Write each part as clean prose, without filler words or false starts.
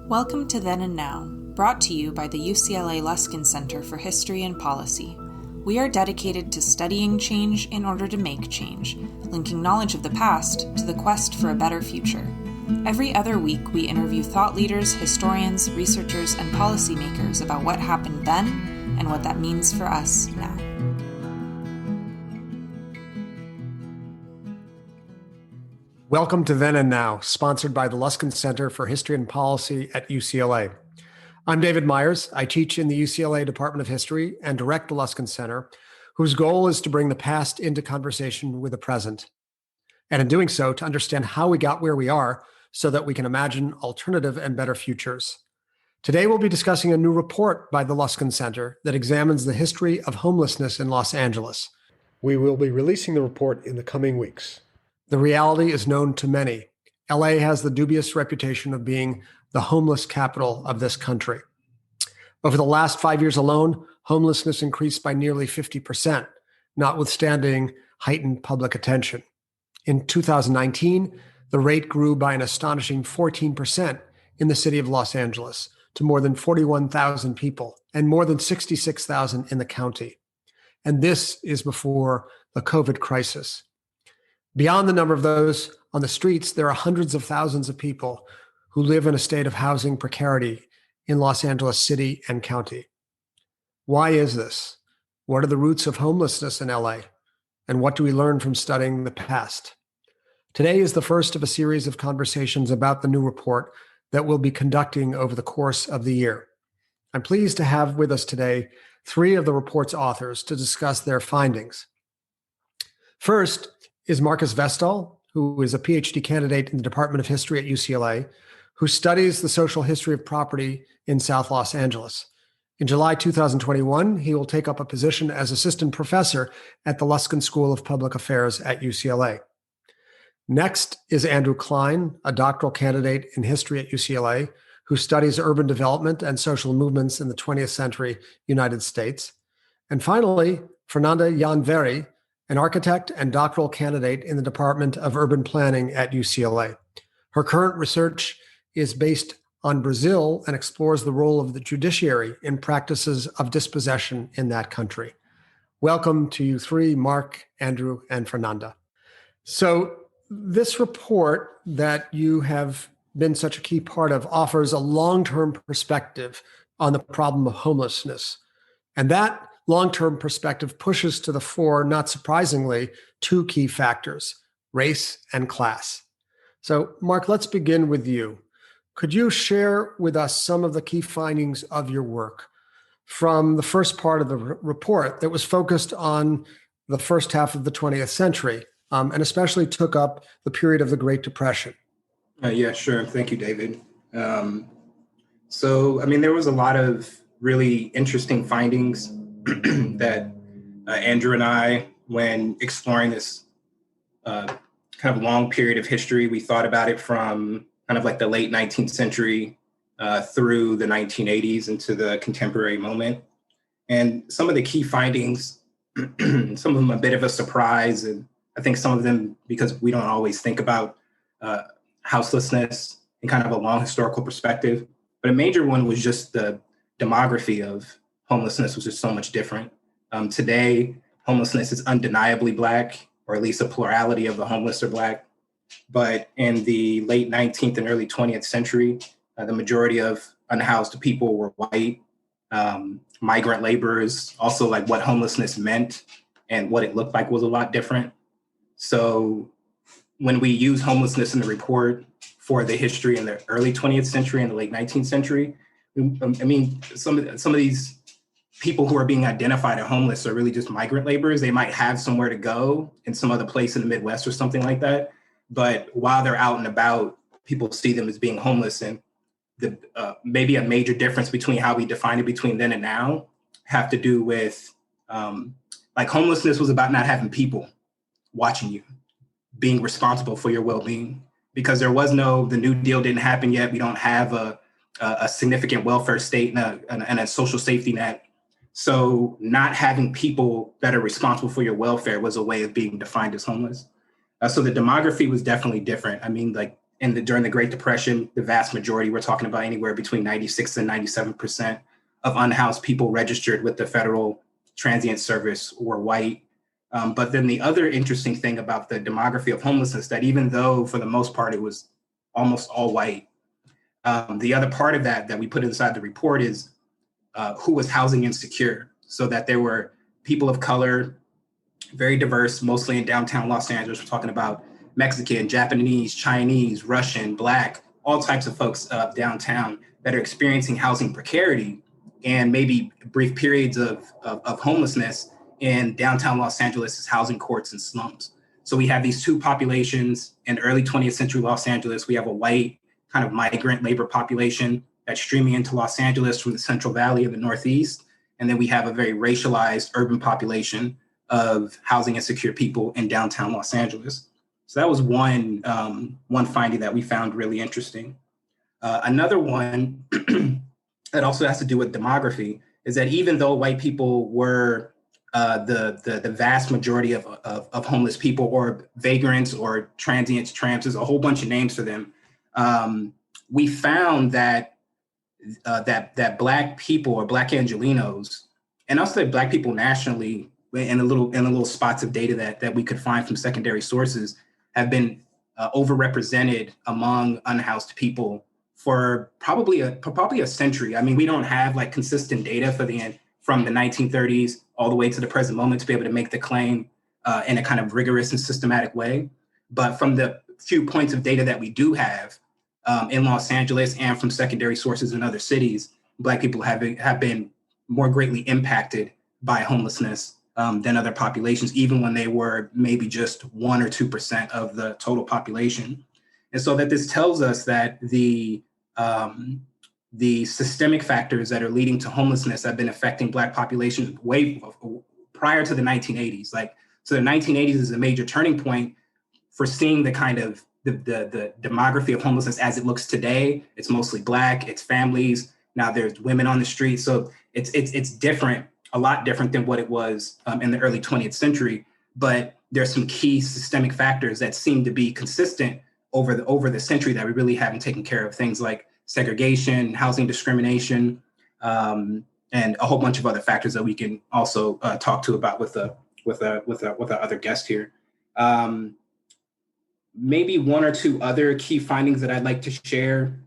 Welcome to Then and Now, brought to you by the UCLA Luskin Center for History and Policy. We are dedicated to studying change in order to make change, linking knowledge of the past to the quest for a better future. Every other week, we interview thought leaders, historians, researchers, and policymakers about what happened then and what that means for us now. Welcome to Then and Now, sponsored by the Luskin Center for History and Policy at UCLA. I'm David Myers. I teach in the UCLA Department of History and direct the Luskin Center, whose goal is to bring the past into conversation with the present. And in doing so, to understand how we got where we are so that we can imagine alternative and better futures. Today, we'll be discussing a new report by the Luskin Center that examines the history of homelessness in Los Angeles. We will be releasing the report in the coming weeks. The reality is known to many. LA has the dubious reputation of being the homeless capital of this country. Over the last 5 years alone, homelessness increased by nearly 50%, notwithstanding heightened public attention. In 2019, the rate grew by an astonishing 14% in the city of Los Angeles to more than 41,000 people and more than 66,000 in the county. And this is before the COVID crisis. Beyond the number of those on the streets, there are hundreds of thousands of people who live in a state of housing precarity in Los Angeles City and County. Why is this? What are the roots of homelessness in LA? And what do we learn from studying the past? Today is the first of a series of conversations about the new report that we'll be conducting over the course of the year. I'm pleased to have with us today three of the report's authors to discuss their findings. First is Marcus Vestdahl, who is a PhD candidate in the Department of History at UCLA, who studies the social history of property in South Los Angeles. In July 2021, he will take up a position as assistant professor at the Luskin School of Public Affairs at UCLA. Next is Andrew Klein, a doctoral candidate in history at UCLA, who studies urban development and social movements in the 20th century United States. And finally, Fernanda Llanveri, an architect and doctoral candidate in the Department of Urban Planning at UCLA. Her current research is based on Brazil and explores the role of the judiciary in practices of dispossession in that country. Welcome to you three, Mark, Andrew, and Fernanda. So this report that you have been such a key part of offers a long-term perspective on the problem of homelessness. And that long-term perspective pushes to the fore, not surprisingly, two key factors, race and class. So, Mark, let's begin with you. Could you share with us some of the key findings of your work from the first part of the report that was focused on the first half of the 20th century, and especially took up the period of the Great Depression? Yeah, sure. Thank you, David. There was a lot of really interesting findings that Andrew and I, when exploring this kind of long period of history, we thought about it from kind of like the late 19th century through the 1980s into the contemporary moment. And some of the key findings, some of them a bit of a surprise, and I think some of them because we don't always think about houselessness in kind of a long historical perspective. But a major one was just the demography of homelessness, was just so much different. Today, homelessness is undeniably Black, or at least a plurality of the homeless are Black. But in the late 19th and early 20th century, the majority of unhoused people were white, migrant laborers. Also, like what homelessness meant and what it looked like was a lot different. So when we use homelessness in the report for the history in the early 20th century and the late 19th century, some of these people who are being identified as homeless are really just migrant laborers. They might have somewhere to go in some other place in the Midwest or something like that. But while they're out and about, people see them as being homeless. And the maybe a major difference between how we define it between then and now have to do with like homelessness was about not having people watching you, being responsible for your well-being, because there was the New Deal didn't happen yet. We don't have a significant welfare state and a social safety net. So not having people that are responsible for your welfare was a way of being defined as homeless. So the demography was definitely different. I mean, like during the Great Depression, the vast majority, we're talking about anywhere between 96 and 97% of unhoused people registered with the Federal Transient Service were white. But then the other interesting thing about the demography of homelessness, that even though for the most part it was almost all white, the other part of that we put inside the report is who was housing insecure. So that there were people of color, very diverse, mostly in downtown Los Angeles. We're talking about Mexican, Japanese, Chinese, Russian, Black, all types of folks downtown that are experiencing housing precarity and maybe brief periods of homelessness in downtown Los Angeles' housing courts and slums. So we have these two populations in early 20th century Los Angeles. We have a white kind of migrant labor population that's streaming into Los Angeles from the Central Valley of the Northeast. And then we have a very racialized urban population of housing insecure people in downtown Los Angeles. So that was one finding that we found really interesting. Another one that also has to do with demography is that even though white people were the vast majority of homeless people, or vagrants or transients, tramps, there's a whole bunch of names for them, we found that that Black people, or Black Angelenos, and also Black people nationally, in the little spots of data that we could find from secondary sources, have been overrepresented among unhoused people for probably a century. I mean, we don't have like consistent data from the 1930s all the way to the present moment to be able to make the claim in a kind of rigorous and systematic way. But from the few points of data that we do have in Los Angeles and from secondary sources in other cities, Black people have been more greatly impacted by homelessness than other populations, even when they were maybe just 1 or 2% of the total population. And so that this tells us that the systemic factors that are leading to homelessness have been affecting Black populations way prior to the 1980s. So the 1980s is a major turning point for seeing the kind of the demography of homelessness as it looks today. It's mostly Black, it's families. Now there's women on the street. So it's different, a lot different than what it was in the early 20th century. But there's some key systemic factors that seem to be consistent over the century that we really haven't taken care of. Things like segregation, housing discrimination, and a whole bunch of other factors that we can also talk to about with our other guest here. Maybe one or two other key findings that I'd like to share.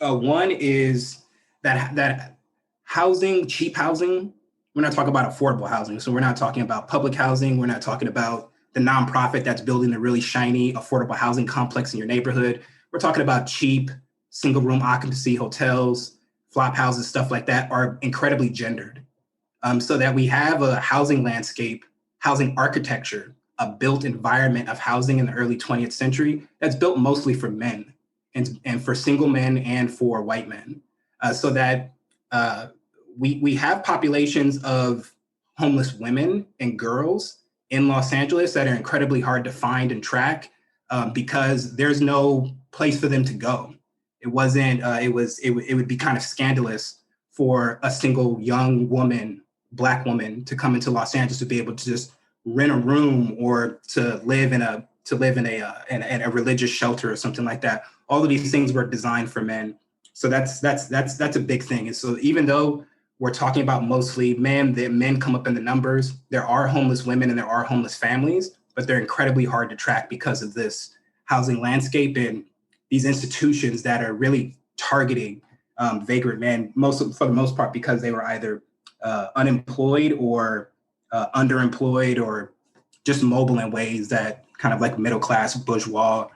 One is that housing, cheap housing, we're not talking about affordable housing. So we're not talking about public housing. We're not talking about the nonprofit that's building a really shiny, affordable housing complex in your neighborhood. We're talking about cheap, single room occupancy hotels, flop houses, stuff like that are incredibly gendered. So that we have a housing landscape, housing architecture, a built environment of housing in the early 20th century that's built mostly for men and for single men and for white men. So that we have populations of homeless women and girls in Los Angeles that are incredibly hard to find and track because there's no place for them to go. It would be kind of scandalous for a single young woman, Black woman, to come into Los Angeles to be able to just rent a room or to live in a religious shelter or something like that. All of these things were designed for men. So that's a big thing. And so even though we're talking about mostly men, the men come up in the numbers, there are homeless women and there are homeless families, but they're incredibly hard to track because of this housing landscape and these institutions that are really targeting vagrant men, for the most part, because they were either unemployed or underemployed or just mobile in ways that kind of like middle-class bourgeois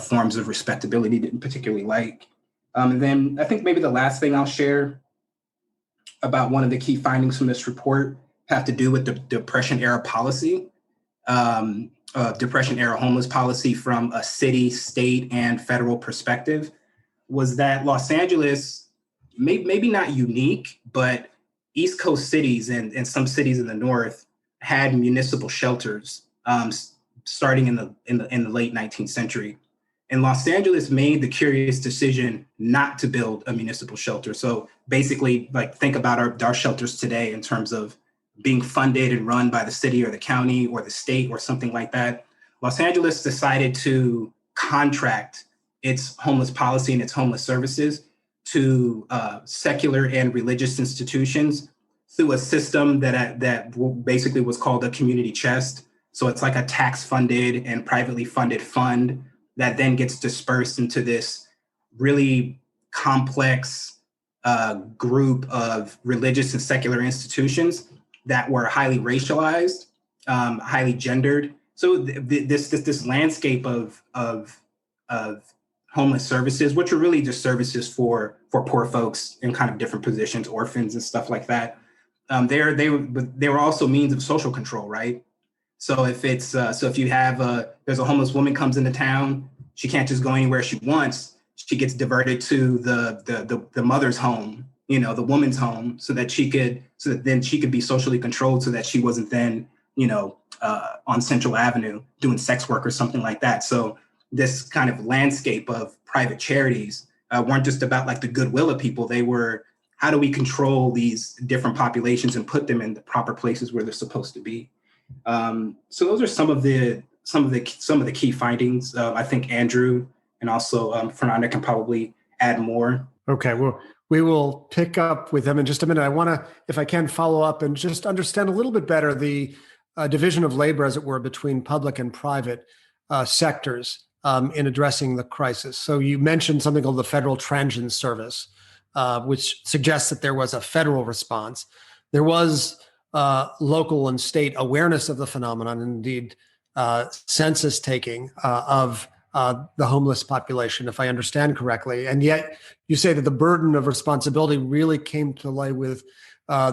forms of respectability didn't particularly like. And then I think maybe the last thing I'll share about one of the key findings from this report have to do with the Depression era policy, Depression era homeless policy from a city, state, and federal perspective, was that Los Angeles, maybe not unique, but East Coast cities and some cities in the North had municipal shelters starting in the late 19th century. And Los Angeles made the curious decision not to build a municipal shelter. So basically, like, think about our shelters today in terms of being funded and run by the city or the county or the state or something like that. Los Angeles decided to contract its homeless policy and its homeless services to secular and religious institutions through a system that basically was called a community chest. So it's like a tax-funded and privately funded fund that then gets dispersed into this really complex group of religious and secular institutions that were highly racialized, highly gendered. So this landscape of homeless services, which are really just services for poor folks in kind of different positions, orphans and stuff like that. They were also means of social control, right? So if it's if you have there's a homeless woman comes into town, she can't just go anywhere she wants. She gets diverted to the mother's home, the woman's home, so that then she could be socially controlled, so that she wasn't then on Central Avenue doing sex work or something like that. So this kind of landscape of private charities weren't just about like the goodwill of people. They were, how do we control these different populations and put them in the proper places where they're supposed to be? So those are some of the key findings. I think Andrew and also Fernanda can probably add more. Okay, well, we will pick up with them in just a minute. I want to, if I can, follow up and just understand a little bit better the division of labor, as it were, between public and private sectors in addressing the crisis. So you mentioned something called the Federal Transient Service, which suggests that there was a federal response. There was local and state awareness of the phenomenon, and indeed census taking of the homeless population, if I understand correctly. And yet you say that the burden of responsibility really came to lay with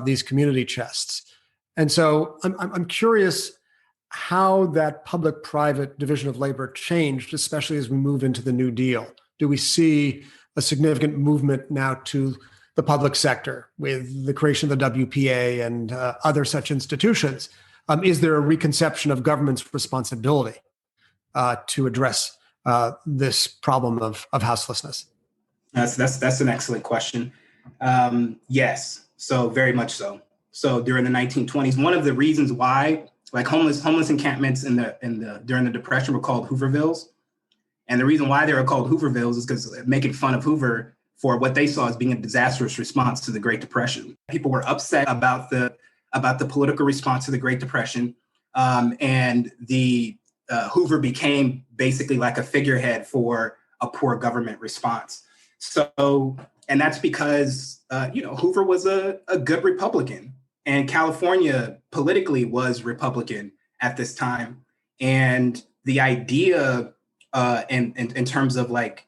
these community chests. And so I'm curious how that public-private division of labor changed, especially as we move into the New Deal. Do we see a significant movement now to the public sector with the creation of the WPA and other such institutions? Is there a reconception of government's responsibility to address this problem of houselessness? That's an excellent question. Yes, so very much so. So during the 1920s, one of the reasons why, like homeless encampments during the Depression were called Hoovervilles, and the reason why they were called Hoovervilles is because making fun of Hoover for what they saw as being a disastrous response to the Great Depression. People were upset about the political response to the Great Depression, and the Hoover became basically like a figurehead for a poor government response. So, and that's because Hoover was a good Republican, and California politically was Republican at this time, and the idea in terms of like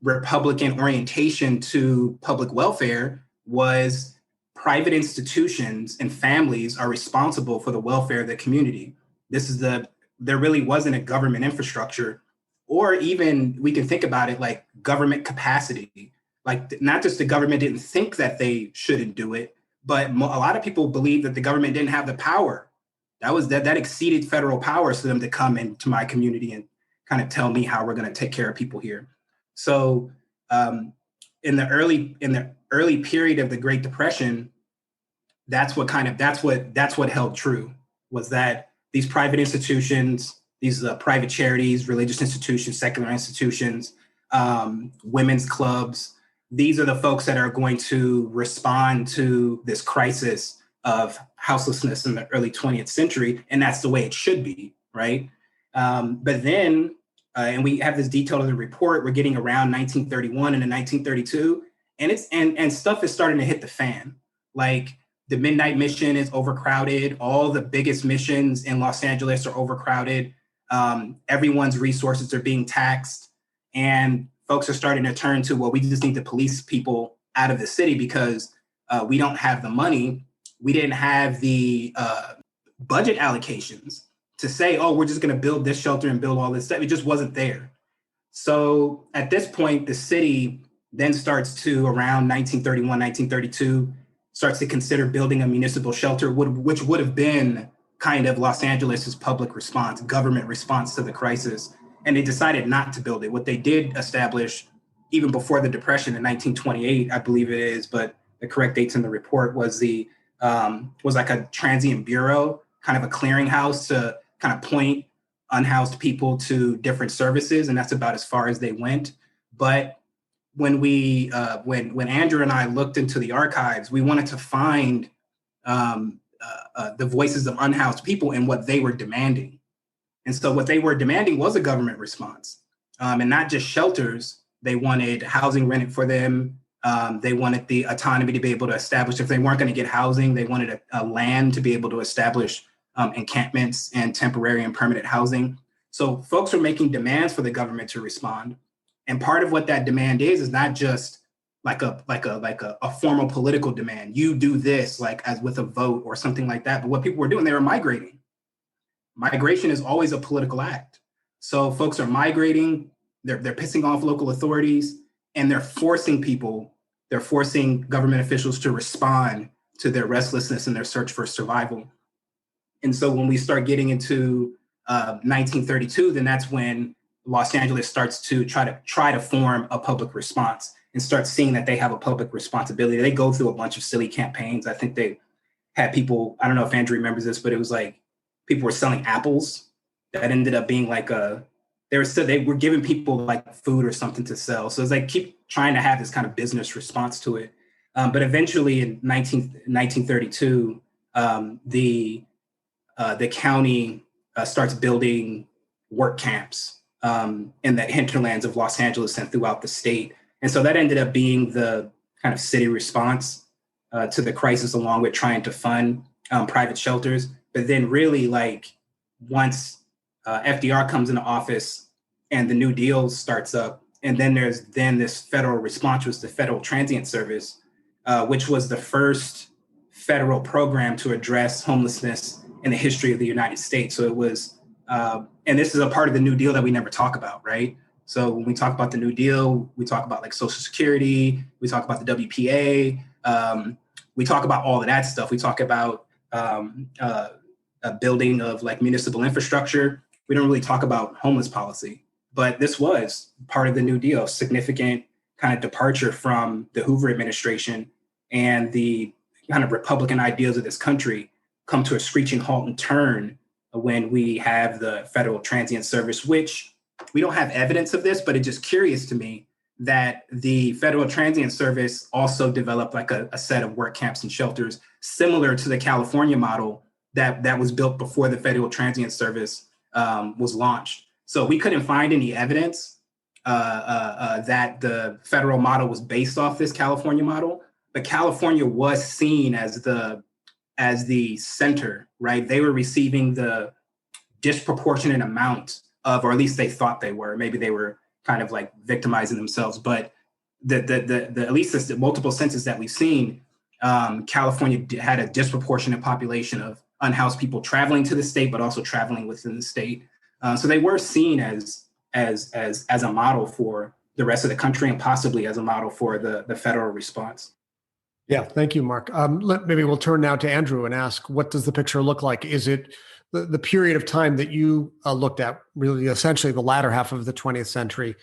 Republican orientation to public welfare was private institutions and families are responsible for the welfare of the community. There really wasn't a government infrastructure, or even we can think about it like government capacity. Like not just the government didn't think that they shouldn't do it, but a lot of people believed that the government didn't have the power. That exceeded federal powers for them to come into my community and kind of tell me how we're going to take care of people here. So in the early period of the Great Depression, that's what held true, was that these private institutions, these private charities, religious institutions, secular institutions, women's clubs, these are the folks that are going to respond to this crisis of houselessness in the early 20th century. And that's the way it should be, right? But then, and we have this detailed in the report, we're getting around 1931 and 1932, and stuff is starting to hit the fan. Like the Midnight Mission is overcrowded. All the biggest missions in Los Angeles are overcrowded. Everyone's resources are being taxed, and folks are starting to turn to, well, we just need to police people out of the city because we don't have the money. We didn't have the budget allocations to say, oh, we're just going to build this shelter and build all this stuff. It just wasn't there. So at this point, the city then starts to, around 1931, 1932, starts to consider building a municipal shelter, which would have been kind of Los Angeles's public response, government response to the crisis. And they decided not to build it. What they did establish, even before the Depression in 1928, I believe it is, but the correct dates in the report, was like a transient bureau, kind of a clearinghouse to kind of point unhoused people to different services, and that's about as far as they went. But when when Andrew and I looked into the archives, we wanted to find the voices of unhoused people and what they were demanding. And so what they were demanding was a government response, and not just shelters. They wanted housing rented for them. They wanted the autonomy to be able to establish, if they weren't going to get housing, they wanted a land to be able to establish encampments and temporary and permanent housing. So folks are making demands for the government to respond. And part of what that demand is not just like a formal political demand. You do this, like as with a vote or something like that. But what people were doing, they were migrating. Migration is always a political act. So folks are migrating, they're pissing off local authorities, and they're forcing government officials to respond to their restlessness and their search for survival. And so when we start getting into 1932, then that's when Los Angeles starts to try to form a public response and start seeing that they have a public responsibility. They go through a bunch of silly campaigns. I think they had people, I don't know if Andrew remembers this, but it was like people were selling apples that ended up being like they were giving people like food or something to sell. So it's like keep trying to have this kind of business response to it. But eventually in 1932, the county starts building work camps in the hinterlands of Los Angeles and throughout the state. And so that ended up being the kind of city response to the crisis, along with trying to fund private shelters. But then really, like, once FDR comes into office and the New Deal starts up, and then there's this federal response, was the Federal Transient Service, which was the first federal program to address homelessness in the history of the United States. So it was, and this is a part of the New Deal that we never talk about, right? So when we talk about the New Deal, we talk about like Social Security, we talk about the WPA, we talk about all of that stuff. We talk about a building of like municipal infrastructure. We don't really talk about homeless policy, but this was part of the New Deal, significant kind of departure from the Hoover administration, and the kind of Republican ideals of this country come to a screeching halt and turn when we have the Federal Transient Service, which we don't have evidence of this, but it's just curious to me that the Federal Transient Service also developed like a set of work camps and shelters similar to the California model that was built before the Federal Transient Service was launched. So we couldn't find any evidence that the federal model was based off this California model, but California was seen as the center, right? They were receiving the disproportionate amount of, or at least they thought they were. Maybe they were kind of like victimizing themselves, but at least the multiple census that we've seen, California had a disproportionate population of unhoused people traveling to the state, but also traveling within the state. So they were seen as a model for the rest of the country, and possibly as a model for the federal response. Yeah, thank you, Mark. Maybe we'll turn now to Andrew and ask, what does the picture look like? Is it the period of time that you looked at, really essentially the latter half of the 20th century?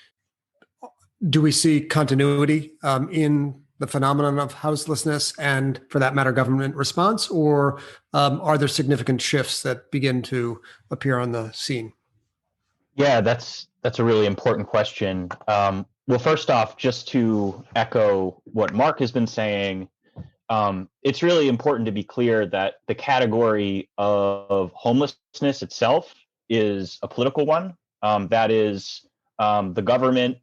Do we see continuity in the phenomenon of houselessness and, for that matter, government response, or are there significant shifts that begin to appear on the scene? Yeah, that's a really important question. Well, first off, just to echo what Mark has been saying, it's really important to be clear that the category of homelessness itself is a political one. That is, the government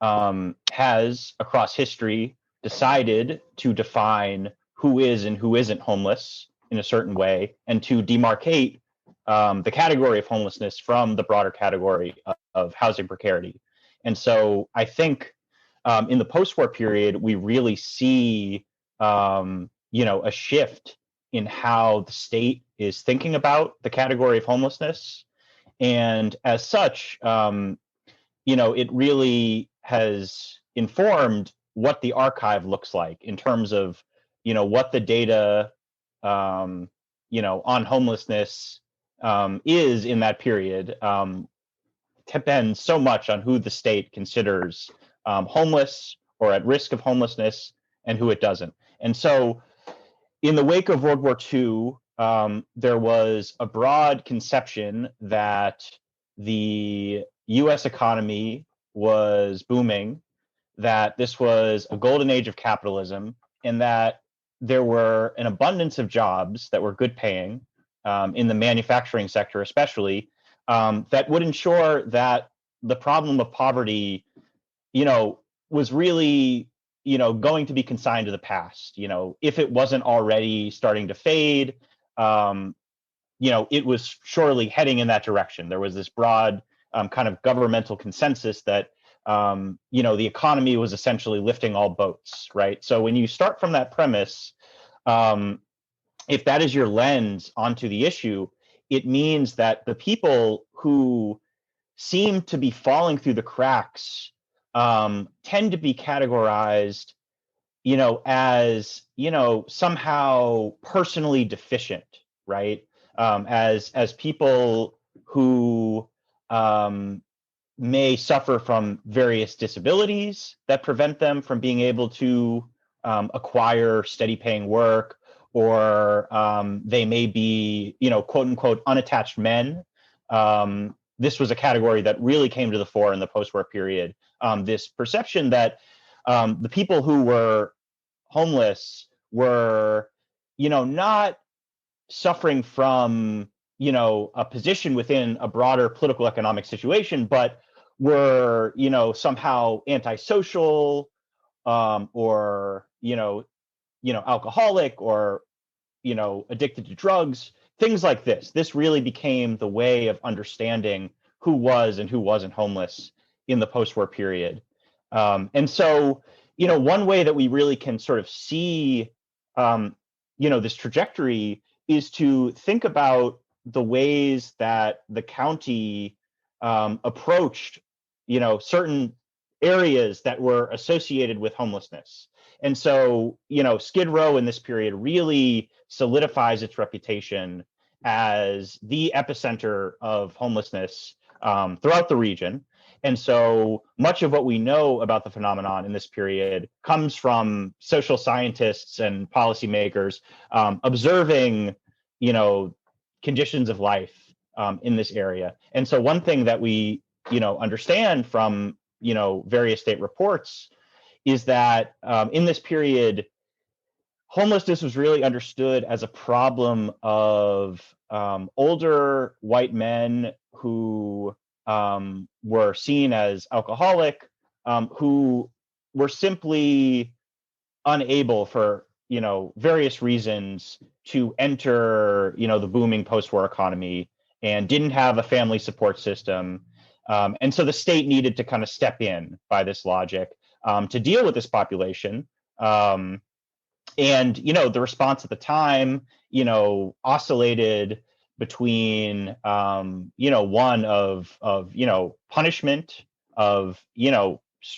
has, across history, decided to define who is and who isn't homeless in a certain way, and to demarcate the category of homelessness from the broader category of housing precarity. And so I think in the post-war period, we really see a shift in how the state is thinking about the category of homelessness. And as such, it really has informed what the archive looks like in terms of, what the data, on homelessness is in that period. Depends so much on who the state considers homeless or at risk of homelessness and who it doesn't. And so in the wake of World War II, there was a broad conception that the US economy was booming, that this was a golden age of capitalism, and that there were an abundance of jobs that were good paying in the manufacturing sector, especially, that would ensure that the problem of poverty, was really, going to be consigned to the past. If it wasn't already starting to fade, it was surely heading in that direction. There was this broad kind of governmental consensus that the economy was essentially lifting all boats, right? So when you start from that premise, if that is your lens onto the issue, it means that the people who seem to be falling through the cracks tend to be categorized, as, somehow personally deficient, right? As people who may suffer from various disabilities that prevent them from being able to acquire steady paying work, or they may be, quote unquote, unattached men. This was a category that really came to the fore in the post-war period. This perception that the people who were homeless were, not suffering from, a position within a broader political economic situation, but were, somehow antisocial, or, alcoholic, or, addicted to drugs, things like this. This really became the way of understanding who was and who wasn't homeless in the post-war period. And so, one way that we really can sort of see, this trajectory is to think about the ways that the county approached, certain areas that were associated with homelessness. And so, Skid Row in this period really solidifies its reputation as the epicenter of homelessness throughout the region. And so much of what we know about the phenomenon in this period comes from social scientists and policymakers observing, conditions of life in this area. And so one thing that we, understand from, various state reports is that in this period, homelessness was really understood as a problem of older white men who were seen as alcoholic, who were simply unable for various reasons to enter the booming post-war economy, and didn't have a family support system, and so the state needed to kind of step in by this logic to deal with this population. And the response at the time oscillated between one of punishment, of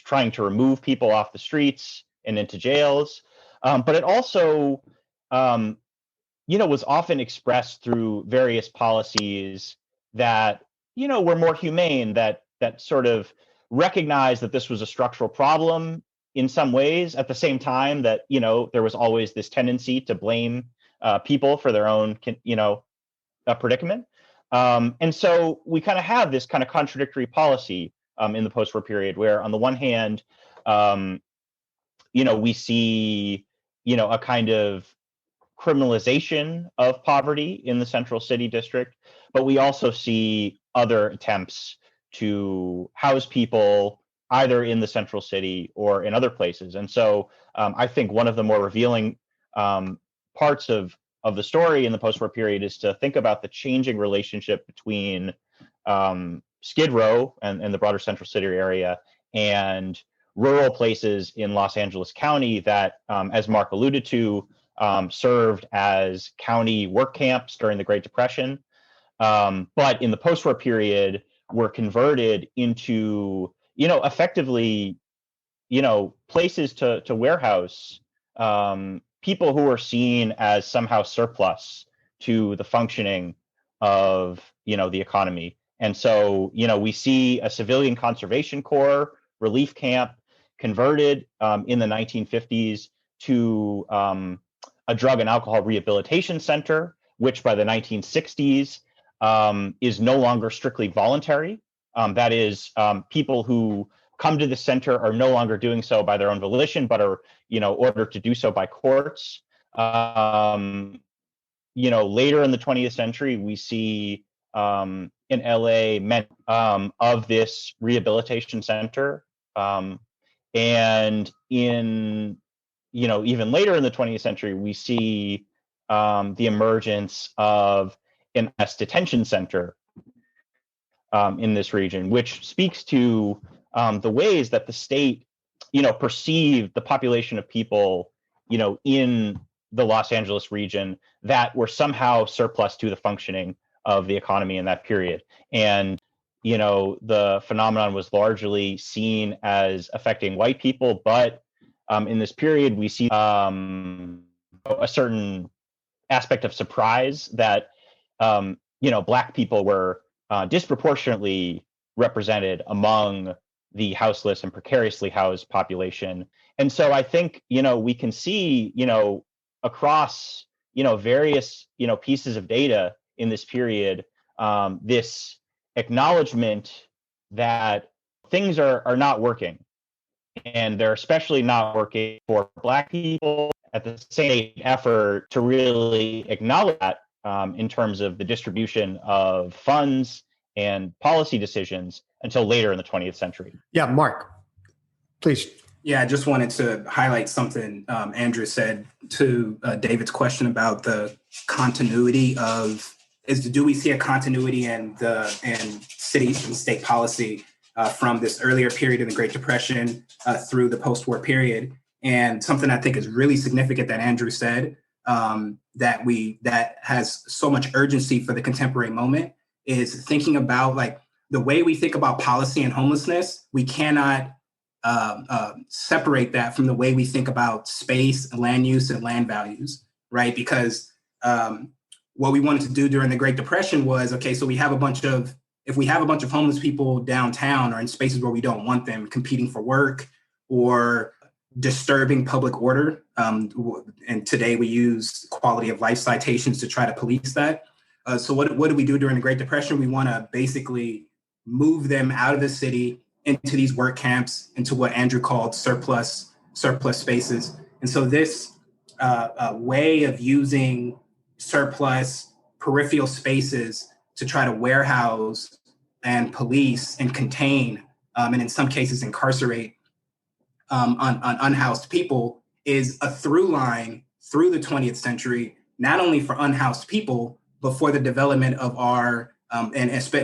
trying to remove people off the streets and into jails, but it also was often expressed through various policies that were more humane, that sort of recognized that this was a structural problem in some ways, at the same time that there was always this tendency to blame people for their own predicament. And so we kind of have this kind of contradictory policy in the post-war period, where on the one hand, we see a kind of criminalization of poverty in the central city district, but we also see other attempts to house people either in the central city or in other places. And so I think one of the more revealing parts of the story in the post-war period is to think about the changing relationship between Skid Row and the broader central city area and rural places in Los Angeles County that, as Mark alluded to, served as county work camps during the Great Depression. But in the post-war period, were converted into, effectively, places to warehouse people who were seen as somehow surplus to the functioning of, the economy. And so, we see a civilian conservation corps relief camp converted in the 1950s to a drug and alcohol rehabilitation center, which by the 1960s is no longer strictly voluntary. That is, people who come to the center are no longer doing so by their own volition, but are, ordered to do so by courts. Later in the 20th century, we see in LA of this rehabilitation center. And in, even later in the 20th century, we see the emergence of an S detention center in this region, which speaks to the ways that the state, perceived the population of people, in the Los Angeles region that were somehow surplus to the functioning of the economy in that period. And, the phenomenon was largely seen as affecting white people, but in this period, we see a certain aspect of surprise that, Black people were disproportionately represented among the houseless and precariously housed population. And so I think, we can see, across, various, pieces of data in this period, this acknowledgement that things are not working. And they're especially not working for Black people, at the same effort to really acknowledge that in terms of the distribution of funds and policy decisions until later in the 20th century. Yeah, Mark, please. Yeah, I just wanted to highlight something Andrew said to David's question about the continuity of, do we see a continuity in city and state policy from this earlier period in the Great Depression through the post-war period? And something I think is really significant that Andrew said that has so much urgency for the contemporary moment is thinking about like the way we think about policy and homelessness. We cannot separate that from the way we think about space, land use, and land values, right? Because what we wanted to do during the Great Depression was, okay, so if we have a bunch of homeless people downtown or in spaces where we don't want them competing for work or disturbing public order, and today we use quality of life citations to try to police that. So what do we do during the Great Depression? We want to basically move them out of the city into these work camps, into what Andrew called surplus spaces. And so this way of using surplus peripheral spaces to try to warehouse and police and contain, and in some cases incarcerate on unhoused people is a through line through the 20th century, not only for unhoused people, but for the development of our,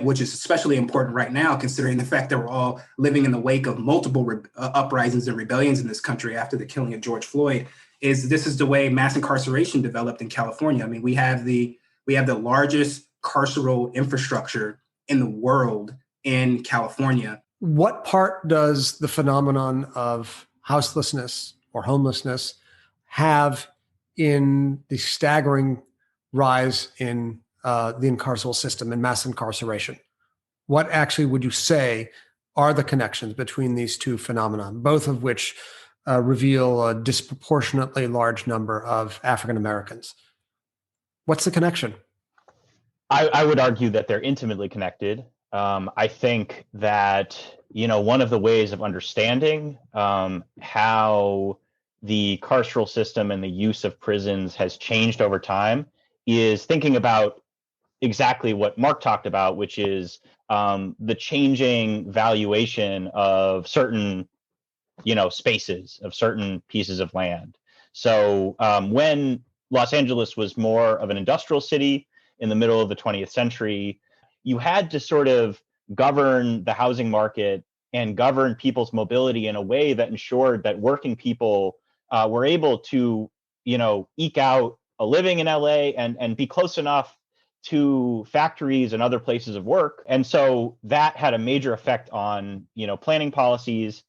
which is especially important right now, considering the fact that we're all living in the wake of multiple uprisings and rebellions in this country after the killing of George Floyd, this is the way mass incarceration developed in California. I mean, we have the largest carceral infrastructure in the world in California. What part does the phenomenon of houselessness or homelessness have in the staggering rise in the incarceral system and mass incarceration? What actually would you say are the connections between these two phenomena, both of which reveal a disproportionately large number of African Americans? What's the connection? I would argue that they're intimately connected. I think that, one of the ways of understanding how the carceral system and the use of prisons has changed over time is thinking about exactly what Mark talked about, which is the changing valuation of certain, spaces, of certain pieces of land. So when Los Angeles was more of an industrial city in the middle of the 20th century, you had to sort of govern the housing market and govern people's mobility in a way that ensured that working people were able to, eke out a living in LA and be close enough to factories and other places of work. And so that had a major effect on, planning policies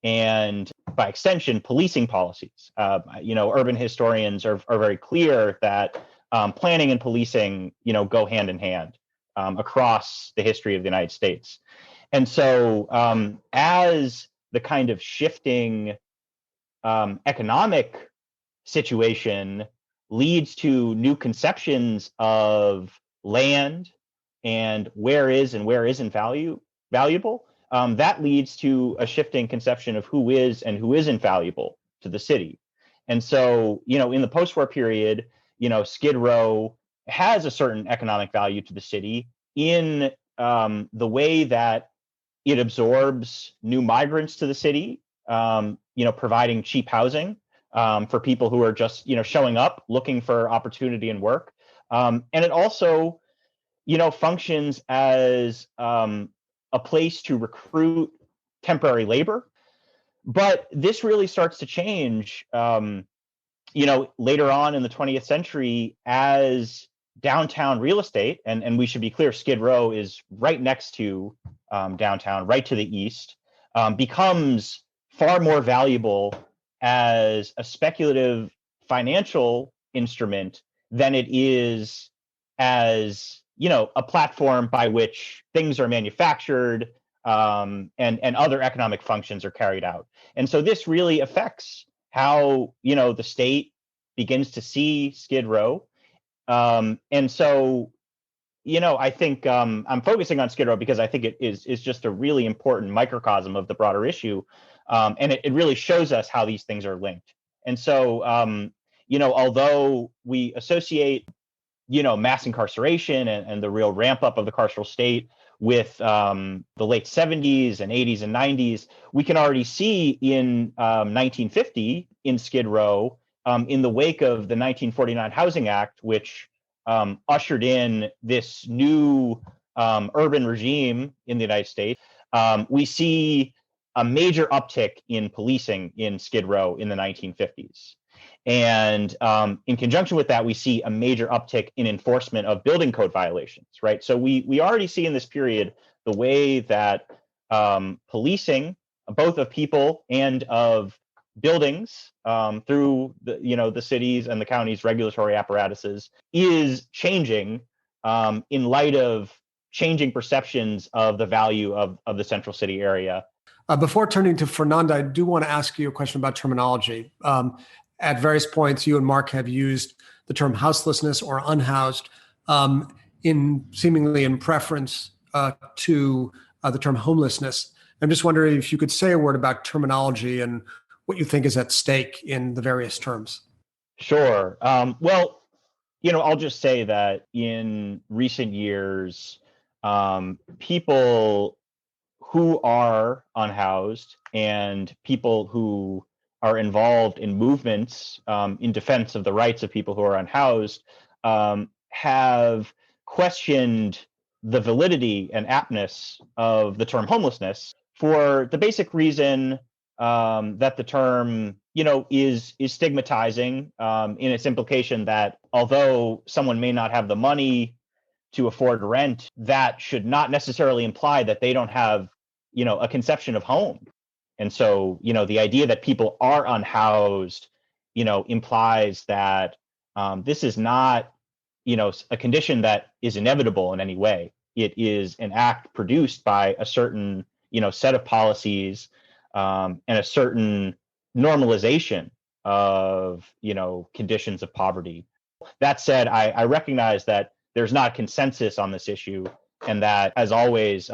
and by extension, policing policies. Urban historians are very clear that planning and policing, go hand in hand across the history of the United States. And so as the kind of shifting economic situation leads to new conceptions of land and where is and where isn't valuable, that leads to a shifting conception of who is and who isn't valuable to the city. And so, in the post-war period, Skid Row has a certain economic value to the city in the way that it absorbs new migrants to the city, providing cheap housing for people who are just, showing up, looking for opportunity and work. And it also, functions as a place to recruit temporary labor. But this really starts to change, later on in the 20th century as downtown real estate, and we should be clear, Skid Row is right next to downtown, right to the east, becomes far more valuable as a speculative financial instrument than it is as, a platform by which things are manufactured and other economic functions are carried out. And so this really affects how, the state begins to see Skid Row. And so, I think I'm focusing on Skid Row because I think it is just a really important microcosm of the broader issue. And it really shows us how these things are linked. And so, although we associate, mass incarceration and the real ramp up of the carceral state with the late 70s and 80s and 90s, we can already see in 1950 in Skid Row, in the wake of the 1949 Housing Act, which ushered in this new urban regime in the United States, we see a major uptick in policing in Skid Row in the 1950s. And in conjunction with that, we see a major uptick in enforcement of building code violations, right? So we already see in this period the way that policing, both of people and of buildings through the cities and the counties' regulatory apparatuses, is changing in light of changing perceptions of the value of the central city area. Before turning to Fernanda, I do want to ask you a question about terminology. At various points, you and Mark have used the term houselessness or unhoused seemingly in preference to the term homelessness. I'm just wondering if you could say a word about terminology and what you think is at stake in the various terms. Sure. Well, I'll just say that in recent years, people who are unhoused and people who are involved in movements in defense of the rights of people who are unhoused have questioned the validity and aptness of the term homelessness for the basic reason that the term, is stigmatizing in its implication that although someone may not have the money to afford rent, that should not necessarily imply that they don't have, a conception of home. And so, the idea that people are unhoused, implies that this is not, a condition that is inevitable in any way. It is an act produced by a certain, set of policies and a certain normalization of, conditions of poverty. That said, I recognize that there's not consensus on this issue, and that, as always,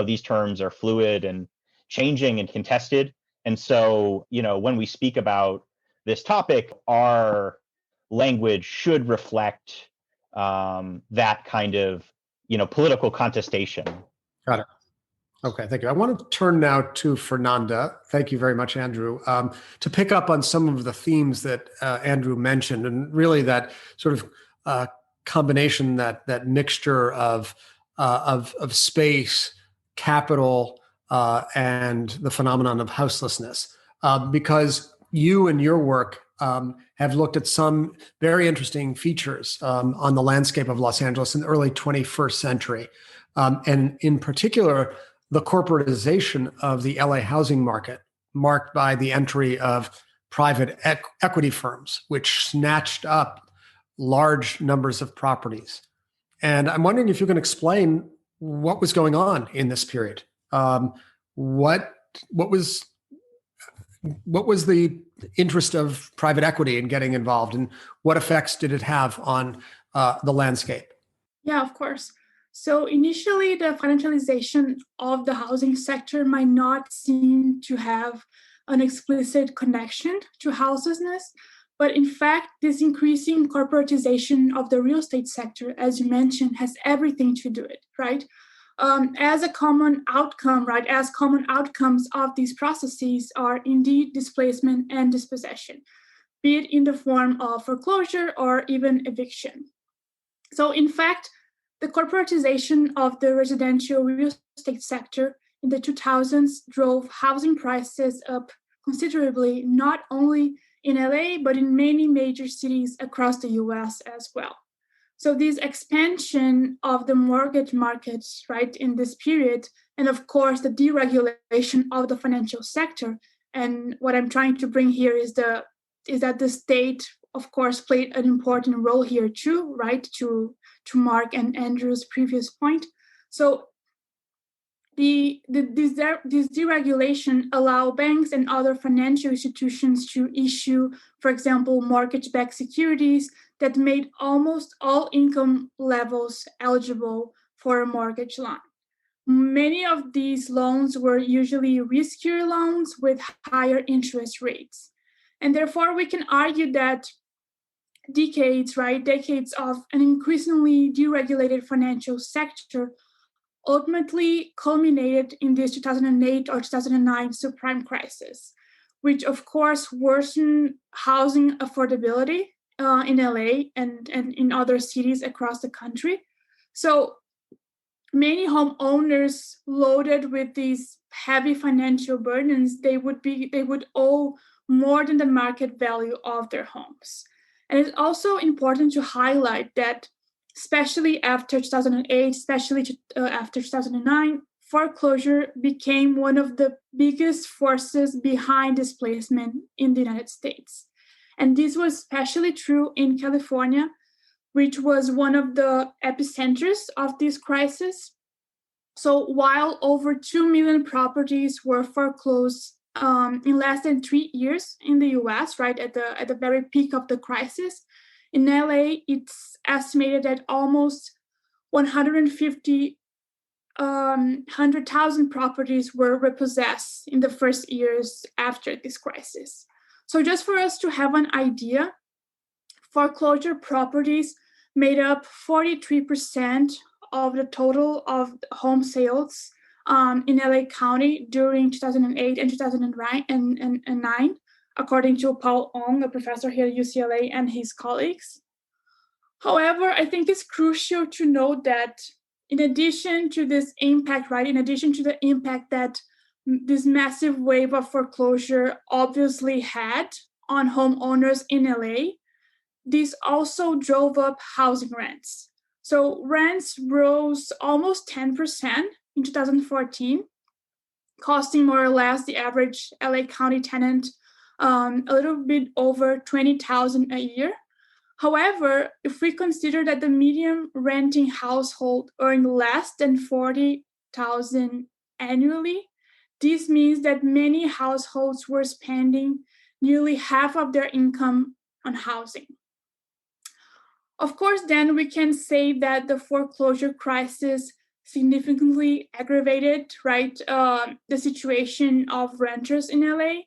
these terms are fluid and changing and contested. And so, when we speak about this topic, our language should reflect that kind of, political contestation. Got it. Okay, thank you. I want to turn now to Fernanda. Thank you very much, Andrew, to pick up on some of the themes that Andrew mentioned, and really that sort of combination, that mixture of space, capital, and the phenomenon of houselessness, because you and your work have looked at some very interesting features on the landscape of Los Angeles in the early 21st century, and in particular, the corporatization of the LA housing market, marked by the entry of private equity firms, which snatched up large numbers of properties. And I'm wondering if you can explain what was going on in this period. What was the interest of private equity in getting involved, and what effects did it have on the landscape? Yeah, of course. So initially, the financialization of the housing sector might not seem to have an explicit connection to houselessness, but in fact, this increasing corporatization of the real estate sector, as you mentioned, has everything to do with it, right? As a common outcome, right, as common outcomes of these processes are indeed displacement and dispossession, be it in the form of foreclosure or even eviction. So in fact, the corporatization of the residential real estate sector in the 2000s drove housing prices up considerably, not only in LA, but in many major cities across the US as well. So this expansion of the mortgage markets, right, in this period, and of course the deregulation of the financial sector. And what I'm trying to bring here is that the state, of course, played an important role here too, right, to Mark and Andrew's previous point. So this deregulation allow banks and other financial institutions to issue, for example, mortgage-backed securities that made almost all income levels eligible for a mortgage loan. Many of these loans were usually riskier loans with higher interest rates. And therefore, we can argue that decades of an increasingly deregulated financial sector ultimately culminated in this 2008 or 2009 subprime crisis, which of course worsened housing affordability in LA and in other cities across the country. So many homeowners loaded with these heavy financial burdens, they would owe more than the market value of their homes. And it's also important to highlight that especially after 2008, after 2009, foreclosure became one of the biggest forces behind displacement in the United States. And this was especially true in California, which was one of the epicenters of this crisis. So while over 2 million properties were foreclosed in less than 3 years in the US, right, at the very peak of the crisis, in LA, it's estimated that almost 100,000 properties were repossessed in the first years after this crisis. So just for us to have an idea, foreclosure properties made up 43% of the total of home sales in LA County during 2008 and 2009, according to Paul Ong, a professor here at UCLA, and his colleagues. However, I think it's crucial to note that in addition to this impact, right, in addition to the impact that this massive wave of foreclosure obviously had on homeowners in LA, this also drove up housing rents. So rents rose almost 10% in 2014, costing more or less the average LA County tenant a little bit over $20,000 a year. However, if we consider that the median renting household earned less than $40,000 annually, this means that many households were spending nearly half of their income on housing. Of course, then we can say that the foreclosure crisis significantly aggravated, right, the situation of renters in LA.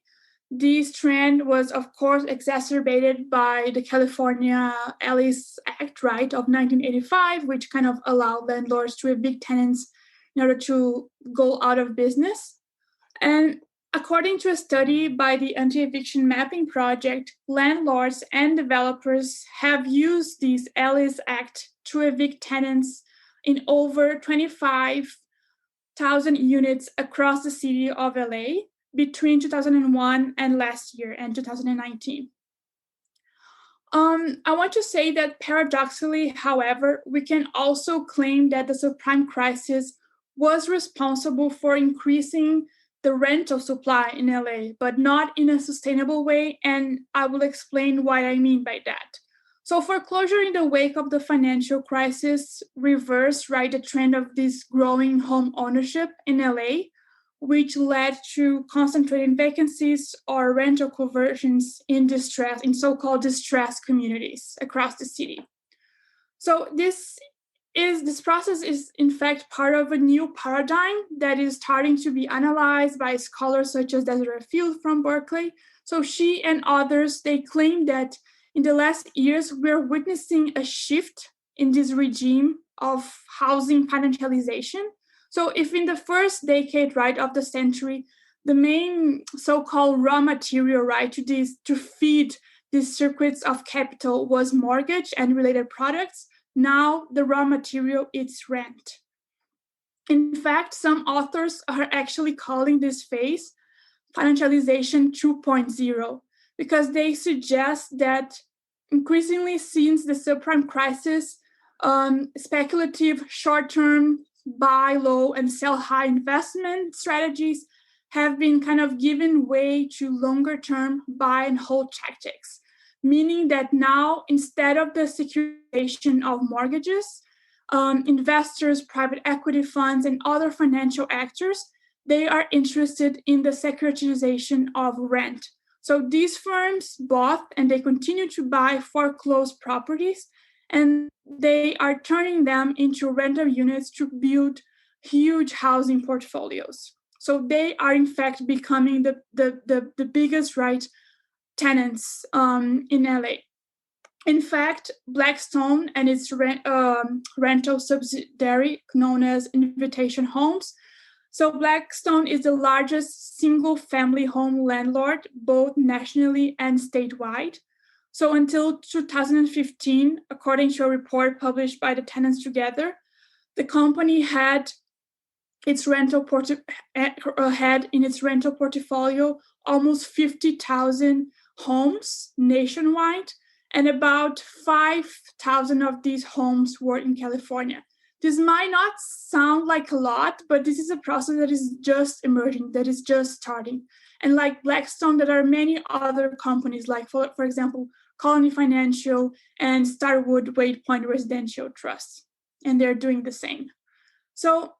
This trend was, of course, exacerbated by the California Alice Act, right, of 1985, which kind of allowed landlords to evict tenants in order to go out of business. And according to a study by the Anti-Eviction Mapping Project, landlords and developers have used this Alice Act to evict tenants in over 25,000 units across the city of LA between 2001 and last year and 2019. I want to say that paradoxically, however, we can also claim that the subprime crisis was responsible for increasing the rental supply in LA, but not in a sustainable way, and I will explain what I mean by that. So foreclosure in the wake of the financial crisis reversed, right, the trend of this growing home ownership in LA, which led to concentrating vacancies or rental conversions in so-called distressed communities across the city. So this this process is in fact part of a new paradigm that is starting to be analyzed by scholars such as Desiree Field from Berkeley. So she and others, they claim that in the last years, we're witnessing a shift in this regime of housing financialization. So if in the first decade, right, of the century, the main so-called raw material, right, to feed these circuits of capital was mortgage and related products, now the raw material is rent. In fact, some authors are actually calling this phase financialization 2.0, because they suggest that increasingly since the subprime crisis, speculative short-term buy low and sell high investment strategies have been kind of given way to longer-term buy and hold tactics, meaning that now instead of the securitization of mortgages, investors, private equity funds, and other financial actors, they are interested in the securitization of rent. So these firms bought and they continue to buy foreclosed properties, and they are turning them into rental units to build huge housing portfolios. So they are in fact becoming the biggest, right, tenants in LA. In fact, Blackstone and its rental subsidiary known as Invitation Homes. So Blackstone is the largest single-family home landlord, both nationally and statewide. So until 2015, according to a report published by the Tenants Together, the company had in its rental portfolio almost 50,000 homes nationwide, and about 5,000 of these homes were in California. This might not sound like a lot, but this is a process that is just emerging, that is just starting. And like Blackstone, there are many other companies, like, for example, Colony Financial and Starwood Wade Point Residential Trust, and they're doing the same. So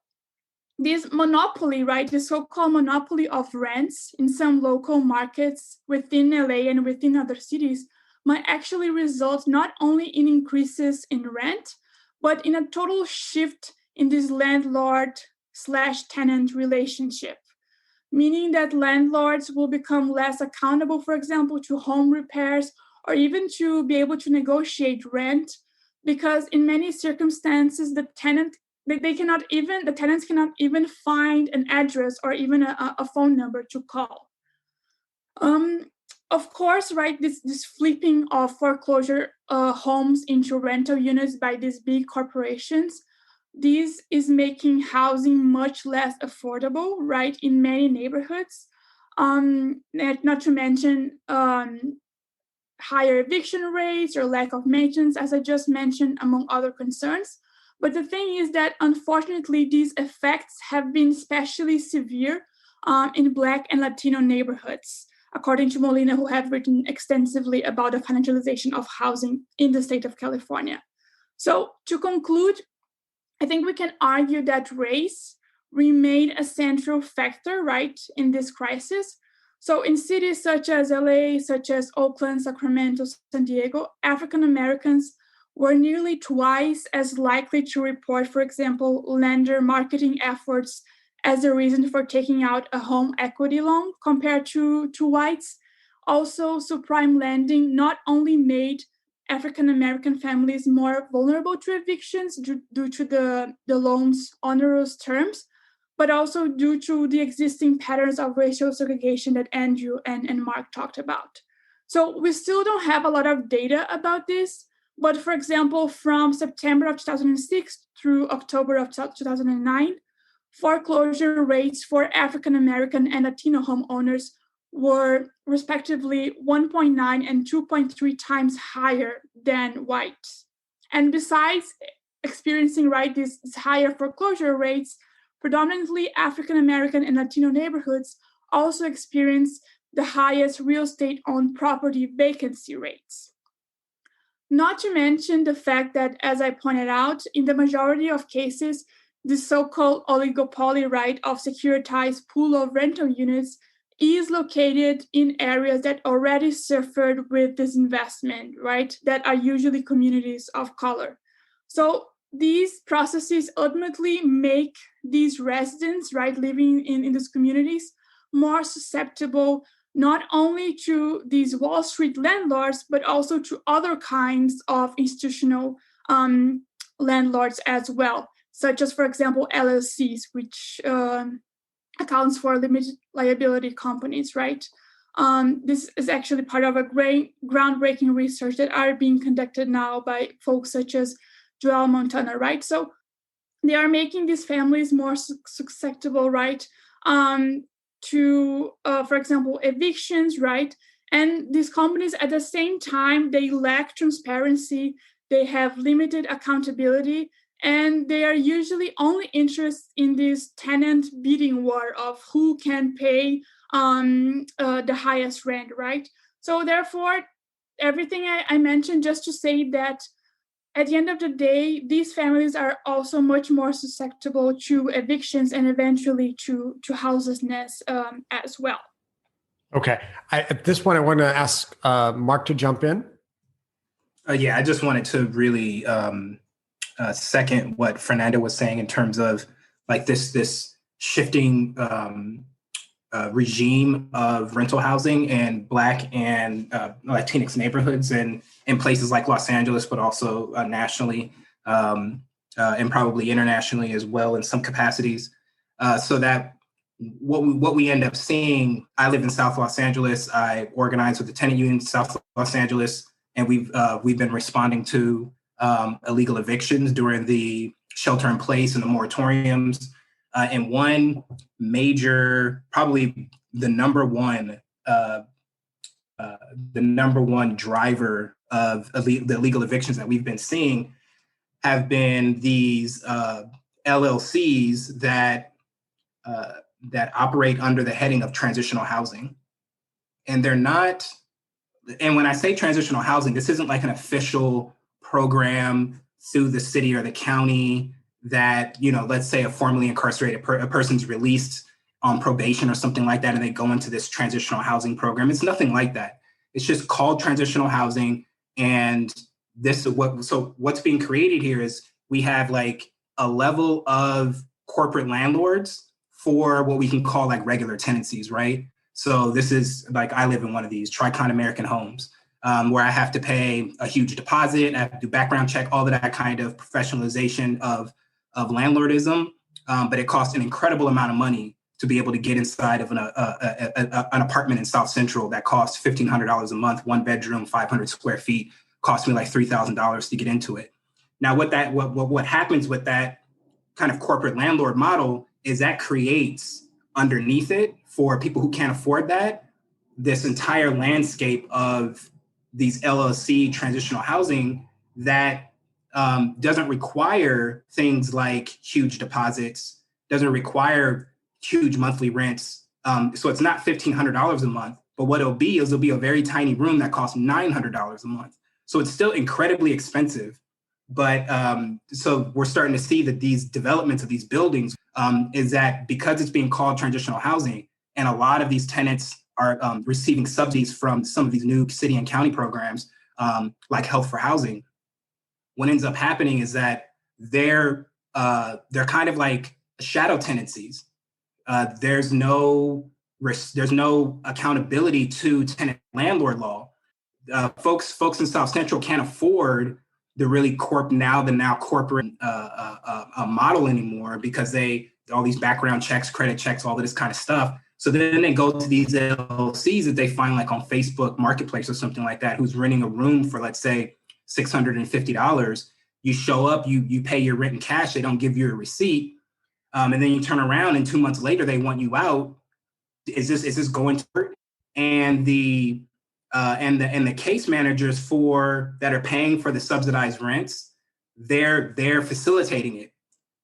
this monopoly, right, the so-called monopoly of rents in some local markets within LA and within other cities might actually result not only in increases in rent, but in a total shift in this landlord/tenant relationship, meaning that landlords will become less accountable, for example, to home repairs or even to be able to negotiate rent, because in many circumstances, the tenants cannot even find an address or even a phone number to call. Of course, right, this flipping of foreclosure homes into rental units by these big corporations, this is making housing much less affordable, right, in many neighborhoods. Not to mention higher eviction rates or lack of maintenance, as I just mentioned, among other concerns. But the thing is that, unfortunately, these effects have been especially severe in Black and Latino neighborhoods, according to Molina, who have written extensively about the financialization of housing in the state of California. So to conclude, I think we can argue that race remained a central factor, right, in this crisis. So in cities such as LA, such as Oakland, Sacramento, San Diego, African Americans were nearly twice as likely to report, for example, lender marketing efforts as a reason for taking out a home equity loan compared to whites. Also, subprime lending not only made African-American families more vulnerable to evictions due to the loan's onerous terms, but also due to the existing patterns of racial segregation that Andrew and Mark talked about. So we still don't have a lot of data about this, but for example, from September of 2006 through October of 2009, foreclosure rates for African-American and Latino homeowners were respectively 1.9 and 2.3 times higher than whites. And besides experiencing, right, these higher foreclosure rates, predominantly African-American and Latino neighborhoods also experience the highest real estate-owned property vacancy rates. Not to mention the fact that, as I pointed out, in the majority of cases, the so-called oligopoly, right, of securitized pool of rental units is located in areas that already suffered with disinvestment, right, that are usually communities of color. So these processes ultimately make these residents, right, living in these communities more susceptible not only to these Wall Street landlords, but also to other kinds of institutional landlords as well, such as, for example, LLCs, which accounts for limited liability companies, right? This is actually part of a great groundbreaking research that are being conducted now by folks such as Joel Montana, right? So they are making these families more susceptible, right, to, for example, evictions, right? And these companies, at the same time, they lack transparency, they have limited accountability, and they are usually only interested in this tenant bidding war of who can pay the highest rent, right? So therefore, everything I mentioned just to say that at the end of the day, these families are also much more susceptible to evictions and eventually to houselessness as well. Okay. At this point, I want to ask Mark to jump in. Yeah, I just wanted to really second what Fernanda was saying in terms of like this shifting regime of rental housing in Black and Latinx neighborhoods and in places like Los Angeles, but also nationally and probably internationally as well in some capacities. So that what we end up seeing, I live in South Los Angeles. I organize with the tenant union in South Los Angeles, and we've been responding to illegal evictions during the shelter in place and the moratoriums. And one major, probably the number one driver of the illegal evictions that we've been seeing have been these LLCs that operate under the heading of transitional housing. And they're not, and when I say transitional housing, this isn't like an official program through the city or the county that, let's say a formerly incarcerated a person's released on probation or something like that, and they go into this transitional housing program. It's nothing like that. It's just called transitional housing. And what's being created here is we have like a level of corporate landlords for what we can call like regular tenancies, right? So this is like, I live in one of these, Tricon American Homes, where I have to pay a huge deposit, I have to do background check, all of that kind of professionalization of landlordism, but it costs an incredible amount of money to be able to get inside of an apartment in South Central that costs $1,500 a month, one bedroom, 500 square feet, cost me like $3,000 to get into it. Now, what happens with that kind of corporate landlord model is that creates underneath it for people who can't afford that, this entire landscape of these LLC transitional housing that doesn't require things like huge deposits, doesn't require huge monthly rents. So it's not $1,500 a month, but what it'll be a very tiny room that costs $900 a month. So it's still incredibly expensive. But so we're starting to see that these developments of these buildings is that because it's being called transitional housing, and a lot of these tenants are receiving subsidies from some of these new city and county programs, like Health for Housing, what ends up happening is that they're kind of like shadow tenancies. There's no accountability to tenant landlord law. Folks in South Central can't afford the really corporate model anymore because all these background checks, credit checks, all of this kind of stuff. So then they go to these LLCs that they find like on Facebook Marketplace or something like that, who's renting a room for, let's say, $650. You show up, you pay your rent in cash, they don't give you a receipt. And then you turn around and 2 months later, they want you out. Is this going to work? And the case managers that are paying for the subsidized rents, they're facilitating it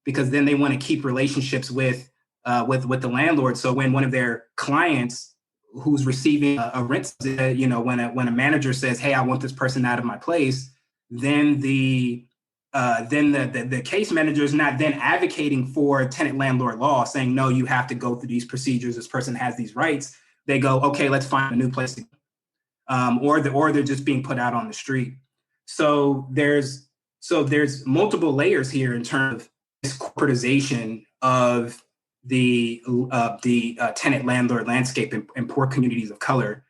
because then they want to keep relationships with the landlord. So when one of their clients who's receiving a rent, when a manager says, "Hey, I want this person out of my place," then the case manager is not then advocating for tenant landlord law, saying, "No, you have to go through these procedures. This person has these rights." They go, "Okay, let's find a new place to go." Or they're just being put out on the street. So there's So there's multiple layers here in terms of this corporatization of the tenant landlord landscape in poor communities of color,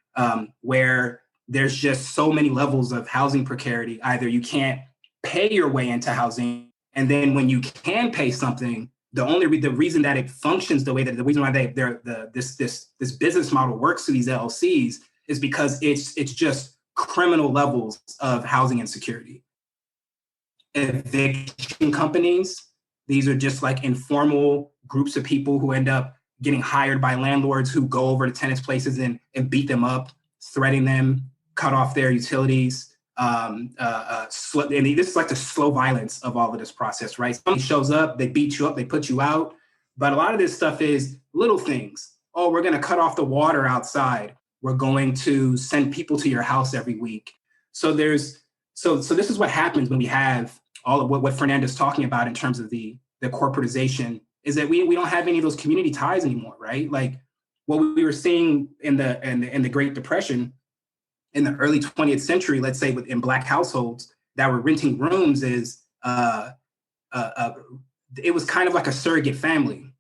where there's just so many levels of housing precarity. Either you can't pay your way into housing, and then when you can pay something, the reason that it functions the way that the reason why this business model works to these LLCs is because it's just criminal levels of housing insecurity. Eviction companies, these are just like informal groups of people who end up getting hired by landlords who go over to tenants' places and beat them up, threaten them, cut off their utilities. And this is like the slow violence of all of this process, right? Somebody shows up, they beat you up, they put you out. But a lot of this stuff is little things. Oh, we're going to cut off the water outside. We're going to send people to your house every week. So this is what happens when we have all of what Fernanda's talking about in terms of the corporatization, is that we don't have any of those community ties anymore, right? Like what we were seeing in the Great Depression in the early 20th century, let's say in Black households that were renting rooms, is it was kind of like a surrogate family,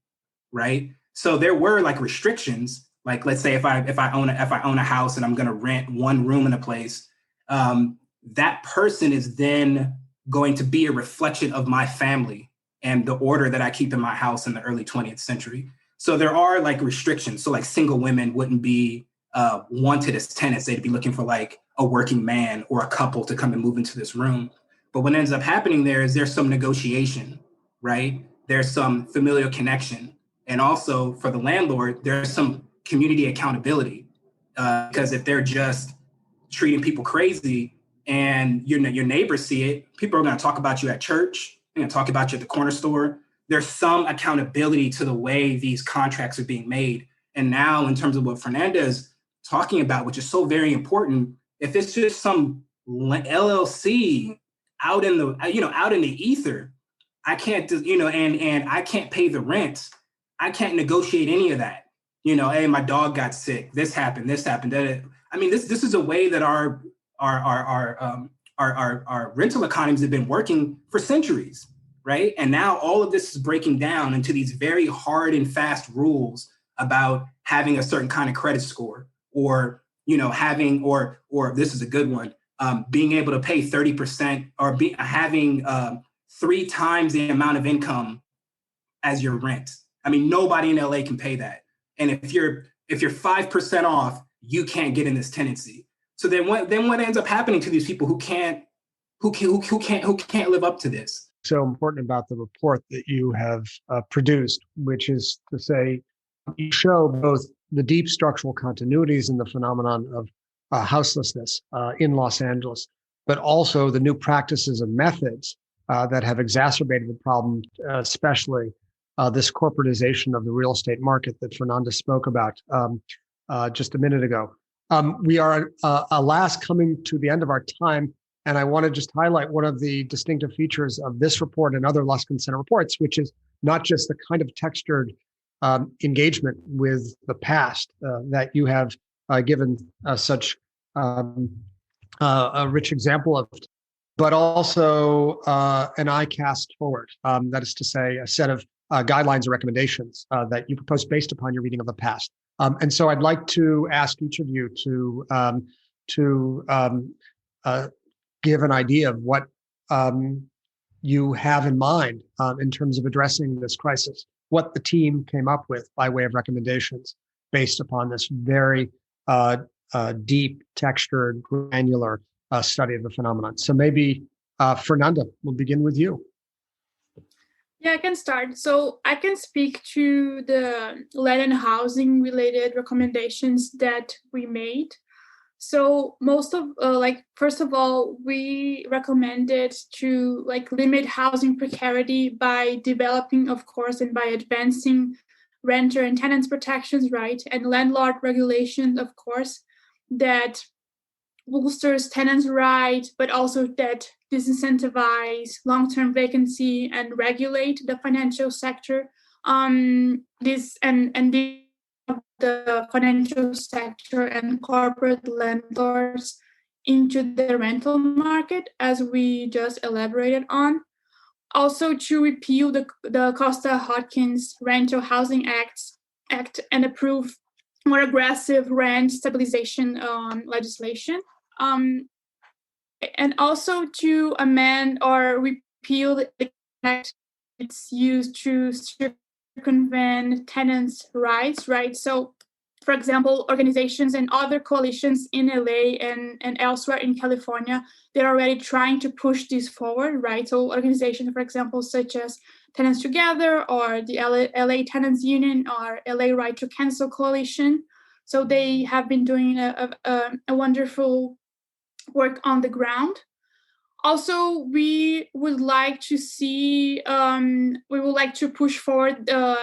right? So there were like restrictions, like let's say if I own a house and I'm going to rent one room in a place, that person is then going to be a reflection of my family and the order that I keep in my house in the early 20th century. So there are like restrictions. So like single women wouldn't be wanted as tenants. They'd be looking for like a working man or a couple to come and move into this room. But what ends up happening there's some negotiation, right? There's some familial connection. And also for the landlord, there's some community accountability, because if they're just treating people crazy and your neighbors see it, people are going to talk about you at church, they're going to talk about you at the corner store. There's some accountability to the way these contracts are being made. And now in terms of what Fernanda is talking about, which is so very important, if it's just some LLC out in the ether, I can't, and I can't pay the rent. I can't negotiate any of that. Hey, my dog got sick. This happened. I mean, this is a way that our rental economies have been working for centuries, right? And now all of this is breaking down into these very hard and fast rules about having a certain kind of credit score, or having, or this is a good one, being able to pay 30%, or having 3 times the amount of income as your rent. I mean, nobody in LA can pay that. And if you're 5% off, you can't get in this tenancy. So then what ends up happening to these people who can't live up to this? So important about the report that you have produced, which is to say, you show both the deep structural continuities in the phenomenon of houselessness in Los Angeles, but also the new practices and methods that have exacerbated the problem, especially this corporatization of the real estate market that Fernanda spoke about just a minute ago. We are alas coming to the end of our time, and I want to just highlight one of the distinctive features of this report and other Luskin Center reports, which is not just the kind of textured engagement with the past that you have given such a rich example of, but also an eye cast forward. That is to say, a set of guidelines or recommendations that you propose based upon your reading of the past. And so I'd like to ask each of you to give an idea of what you have in mind in terms of addressing this crisis, what the team came up with by way of recommendations based upon this very deep, textured, granular study of the phenomenon. So maybe, Fernanda, we'll begin with you. Yeah, I can start. So I can speak to the land and housing related recommendations that we made. So most of, first of all, we recommended to limit housing precarity by developing, of course, and by advancing renter and tenants protections, right? And landlord regulations, of course, that bolsters tenants' rights, but also that disincentivize long-term vacancy and regulate the financial sector. The financial sector and corporate landlords into the rental market, as we just elaborated on. Also, to repeal the Costa-Hawkins Rental Housing Act and approve more aggressive rent stabilization legislation. And also to amend or repeal the act it's used to circumvent tenants' rights, right? So, for example, organizations and other coalitions in LA and elsewhere in California, they're already trying to push this forward, right? So organizations, for example, such as Tenants Together or the LA Tenants Union or LA Right to Cancel Coalition. So they have been doing a wonderful work on the ground. Also, we would like to push forward the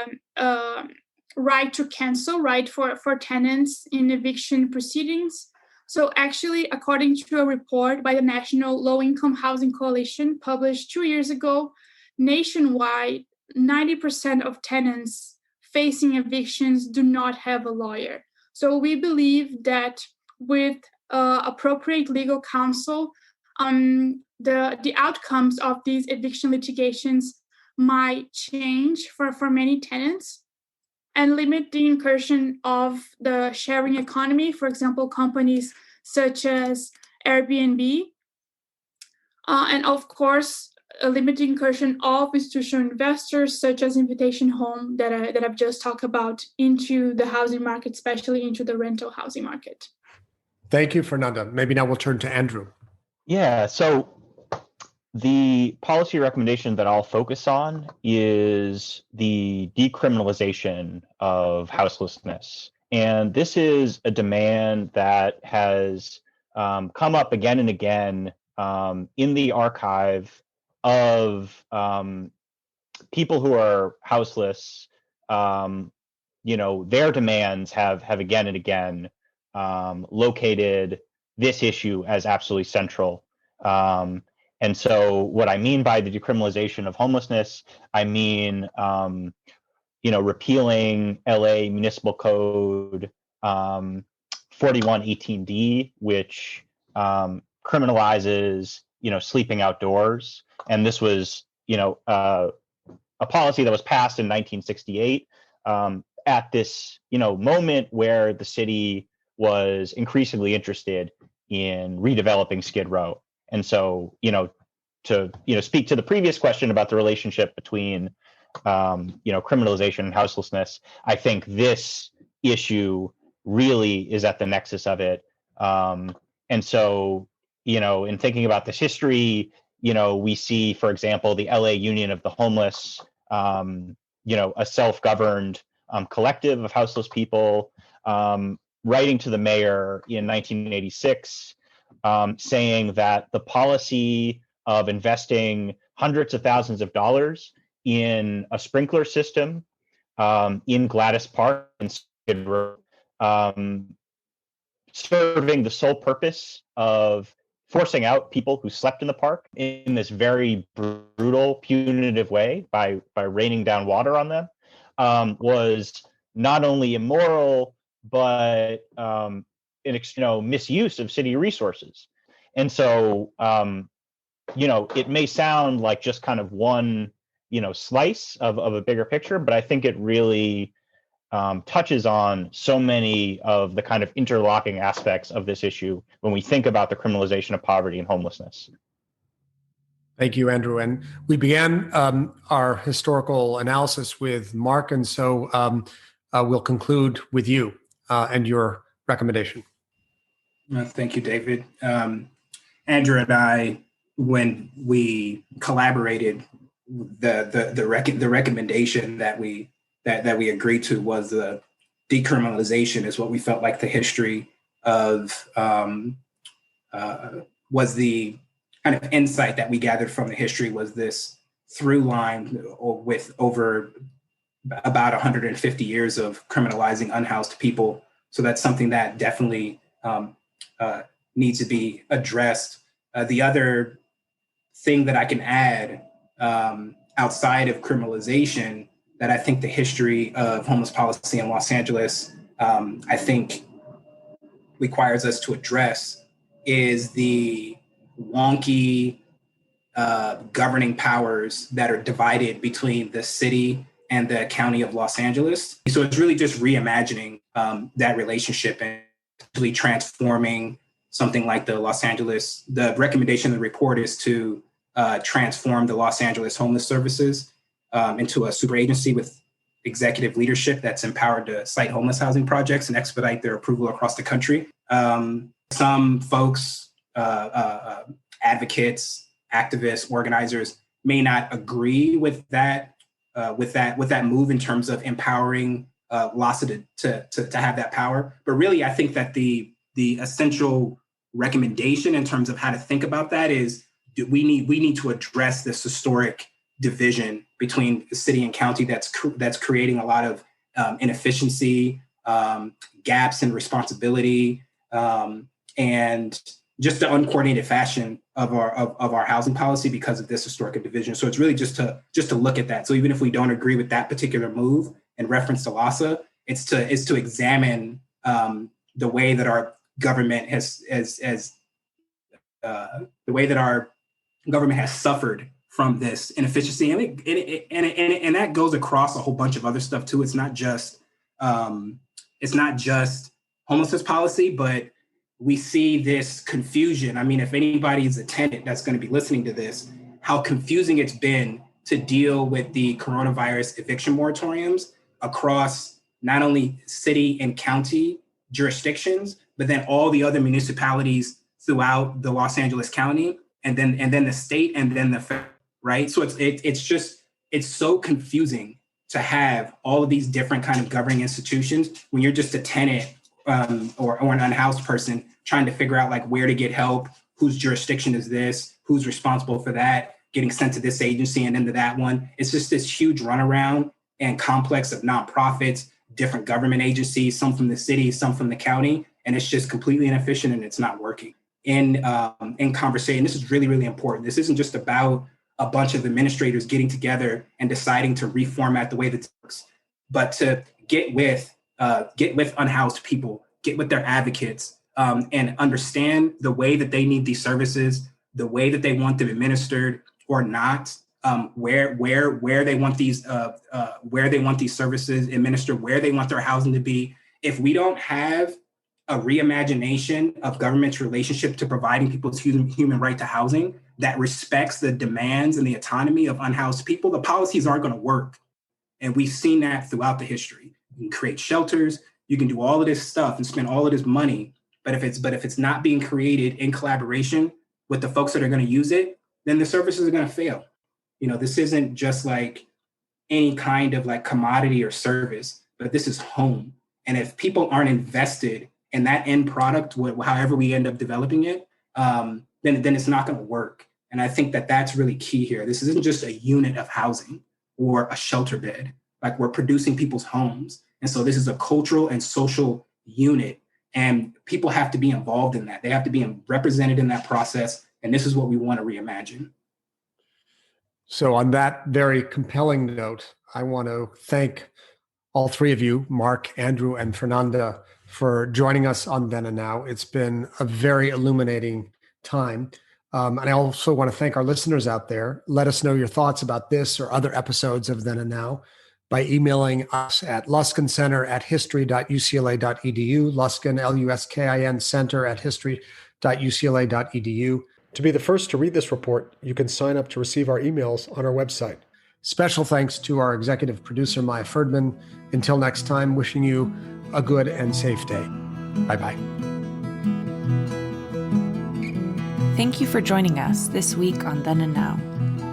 right to cancel, right, for tenants in eviction proceedings. So actually, according to a report by the National Low-Income Housing Coalition published 2 years ago, nationwide, 90% of tenants facing evictions do not have a lawyer. So we believe that with appropriate legal counsel, the outcomes of these eviction litigations might change for many tenants and limit the incursion of the sharing economy, for example, companies such as Airbnb, and of course, limit the incursion of institutional investors such as Invitation Home that I've just talked about into the housing market, especially into the rental housing market. Thank you, Fernanda. Maybe now we'll turn to Andrew. Yeah, so the policy recommendation that I'll focus on is the decriminalization of houselessness. And this is a demand that has come up again and again in the archive of people who are houseless. Their demands have again and again located this issue as absolutely central. And so what I mean by the decriminalization of homelessness, I mean, repealing LA Municipal Code 4118D, which criminalizes, sleeping outdoors. And this was, a policy that was passed in 1968 at this, moment where the city was increasingly interested in redeveloping Skid Row. And so, to speak to the previous question about the relationship between, criminalization and houselessness, I think this issue really is at the nexus of it. And so, in thinking about this history, we see, for example, the LA Union of the Homeless, a self-governed collective of houseless people, writing to the mayor in 1986, saying that the policy of investing hundreds of thousands of dollars in a sprinkler system in Gladys Park and Skid Row, serving the sole purpose of forcing out people who slept in the park in this very brutal, punitive way by raining down water on them, was not only immoral, but misuse of city resources. And so, it may sound like just kind of one, slice of a bigger picture, but I think it really touches on so many of the kind of interlocking aspects of this issue when we think about the criminalization of poverty and homelessness. Thank you, Andrew. And we began our historical analysis with Mark, and so we'll conclude with you and your recommendation. Thank you, David. Andrew and I, when we collaborated, the recommendation that we agreed to was the decriminalization is what we felt like the history of was the kind of insight that we gathered from the history was this through line with over about 150 years of criminalizing unhoused people. So that's something that definitely needs to be addressed. The other thing that I can add outside of criminalization that I think the history of homeless policy in Los Angeles, I think requires us to address is the wonky governing powers that are divided between the city and the county of Los Angeles. So it's really just reimagining that relationship and actually transforming something like the recommendation of the report is to transform the Los Angeles Homeless Services into a super agency with executive leadership that's empowered to cite homeless housing projects and expedite their approval across the country. Some folks, advocates, activists, organizers may not agree with that move in terms of empowering LAHSA to have that power. But really, I think that the essential recommendation in terms of how to think about that is we need to address this historic division between the city and county that's creating a lot of inefficiency, gaps in responsibility, and just the uncoordinated fashion of our housing policy because of this historic division. So it's really just to look at that. So even if we don't agree with that particular move in reference to LAHSA, it's to examine the way that our government has suffered from this inefficiency, and that goes across a whole bunch of other stuff too. It's not just homelessness policy, but we see this confusion. I mean, if anybody's a tenant that's going to be listening to this, how confusing it's been to deal with the coronavirus eviction moratoriums across not only city and county jurisdictions, but then all the other municipalities throughout the Los Angeles County, and then the state, and then the federal, right? So it's so confusing to have all of these different kind of governing institutions when you're just a tenant or an unhoused person trying to figure out like where to get help, whose jurisdiction is this, who's responsible for that, getting sent to this agency and into that one. It's just this huge runaround and complex of nonprofits, different government agencies, some from the city, some from the county, and it's just completely inefficient and it's not working. In conversation, this is really, really important. This isn't just about a bunch of administrators getting together and deciding to reformat the way that it works, but to get with unhoused people, get with their advocates, and understand the way that they need these services, the way that they want them administered or not, where they want these services administered, where they want their housing to be. If we don't have a reimagination of government's relationship to providing people's human right to housing that respects the demands and the autonomy of unhoused people, the policies aren't going to work. And we've seen that throughout the history. You can create shelters, you can do all of this stuff and spend all of this money, but if it's not being created in collaboration with the folks that are going to use it, then the services are going to fail. You know, this isn't just like any kind of like commodity or service, but this is home. And if people aren't invested in that end product, however we end up developing it, then it's not going to work. And I think that that's really key here. This isn't just a unit of housing or a shelter bed. Like, we're producing people's homes. And so this is a cultural and social unit, and people have to be involved in that. They have to be represented in that process. And this is what we want to reimagine. So on that very compelling note, I want to thank all three of you, Mark, Andrew, and Fernanda, for joining us on Then and Now. It's been a very illuminating time. And I also want to thank our listeners out there. Let us know your thoughts about this or other episodes of Then and Now by emailing us at luskin.history.ucla.edu, Luskin, Luskin, center@history.ucla.edu. To be the first to read this report, you can sign up to receive our emails on our website. Special thanks to our executive producer, Maya Ferdman. Until next time, wishing you a good and safe day. Bye-bye. Thank you for joining us this week on Then and Now.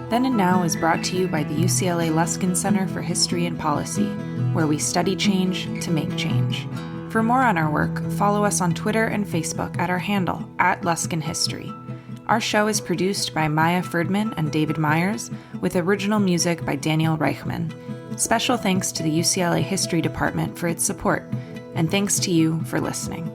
Then and Now is brought to you by the UCLA Luskin Center for History and Policy, where we study change to make change. For more on our work, follow us on Twitter and Facebook at our handle, @LuskinHistory. Our show is produced by Maya Ferdman and David Myers, with original music by Daniel Reichman. Special thanks to the UCLA History Department for its support, and thanks to you for listening.